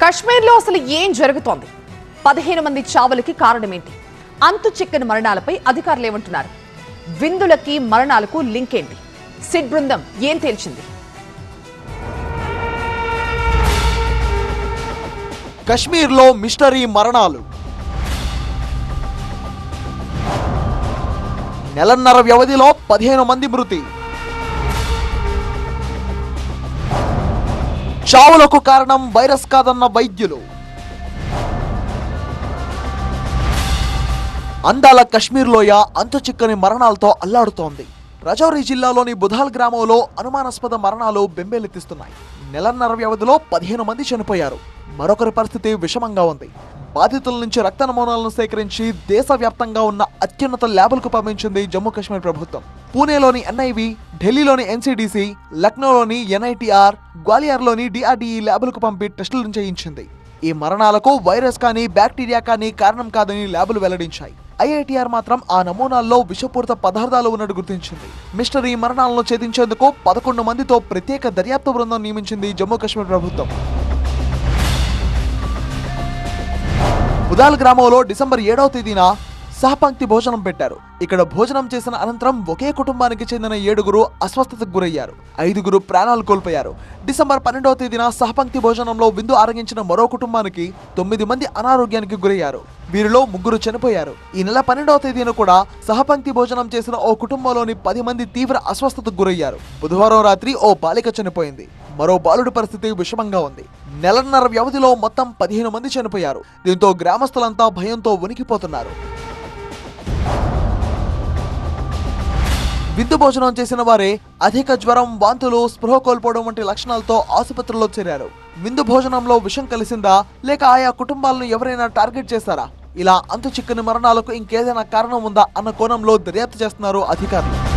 కశ్మీర్లో అసలు ఏం జరుగుతోంది? 15 మంది చావులకి కారణమేంటి? అంతు చిక్కని మరణాలపై అధికారులు ఏమంటున్నారు? విందులకి మరణాలకు లింక్ ఏంటి? సిట్ బృందం ఏం తేల్చింది? కశ్మీర్లో మిస్టరీ మరణాలు. నెలన్నర వ్యవధిలో 15 మంది మృతి. చావులకు కారణం వైరస్ కాదన్న వైద్యులు. అందాల కశ్మీర్ లోయ అంతు చిక్కని మరణాలతో అల్లాడుతోంది. రజౌరి జిల్లాలోని బుధాల్ గ్రామంలో అనుమానాస్పద మరణాలు బెంబేలెత్తిస్తున్నాయి. నెలన్నర వ్యవధిలో 15 మంది చనిపోయారు. మరొకరి పరిస్థితి విషమంగా ఉంది. బాధితుల నుంచి రక్త నమూనాలను సేకరించి దేశవ్యాప్తంగా ఉన్న అత్యున్నత ల్యాబులకు పంపించింది జమ్మూ కాశ్మీర్ ప్రభుత్వం. పూణేలోని ఎన్ఐవి, ఢిల్లీలోని ఎన్సిడిసి, లక్నోలోని ఎన్ఐటిఆర్, గ్వాలియర్లోని డిఆర్డిఈ ల్యాబులకు పంపి టెస్టులు చేయించింది. ఈ మరణాలకు వైరస్ కానీ బ్యాక్టీరియా కానీ కారణం కాదని ల్యాబులు వెల్లడించాయి. ఐఐటిఆర్ మాత్రం ఆ నమూనాల్లో విషపూరిత పదార్థాలు ఉన్నట్టు గుర్తించింది. మిస్టరీ మరణాలను ఛేదించేందుకు 11 మందితో ప్రత్యేక దర్యాప్తు బృందం నియమించింది జమ్మూ కాశ్మీర్ ప్రభుత్వం. బుధాల్ గ్రామంలో డిసెంబర్ 7వ తేదీన సహపంక్తి భోజనం పెట్టారు. ఇక్కడ భోజనం చేసిన అనంతరం ఒకే కుటుంబానికి చెందిన 7గురు అస్వస్థతకు గురయ్యారు. 5గురు ప్రాణాలు కోల్పోయారు. డిసెంబర్ 12వ తేదీన సహపంక్తి భోజనంలో విందు ఆరగించిన మరో కుటుంబానికి 9 మంది అనారోగ్యానికి గురయ్యారు. వీరిలో 3 చనిపోయారు. ఈ నెల 12వ తేదీన కూడా సహపంక్తి భోజనం చేసిన ఓ కుటుంబంలోని 10 మంది తీవ్ర అస్వస్థతకు గురయ్యారు. బుధవారం రాత్రి ఓ బాలిక చనిపోయింది. మరో బాలుడి పరిస్థితి విషమంగా ఉంది. నెలన్నర వ్యవధిలో మొత్తం 15 మంది చనిపోయారు. దీంతో గ్రామస్తులంతా భయంతో వణికిపోతున్నారు. విందు భోజనం చేసిన వారే అధిక జ్వరం, వాంతులు, స్పృహ కోల్పోవడం వంటి లక్షణాలతో ఆసుపత్రిలో చేరారు. విందు భోజనంలో విషం కలిసిందా లేక ఆయా కుటుంబాలను ఎవరైనా టార్గెట్ చేశారా? ఇలా అంతు చిక్కని మరణాలకు ఇంకేదైనా కారణం ఉందా అన్న కోణంలో దర్యాప్తు చేస్తున్నారు అధికారులు.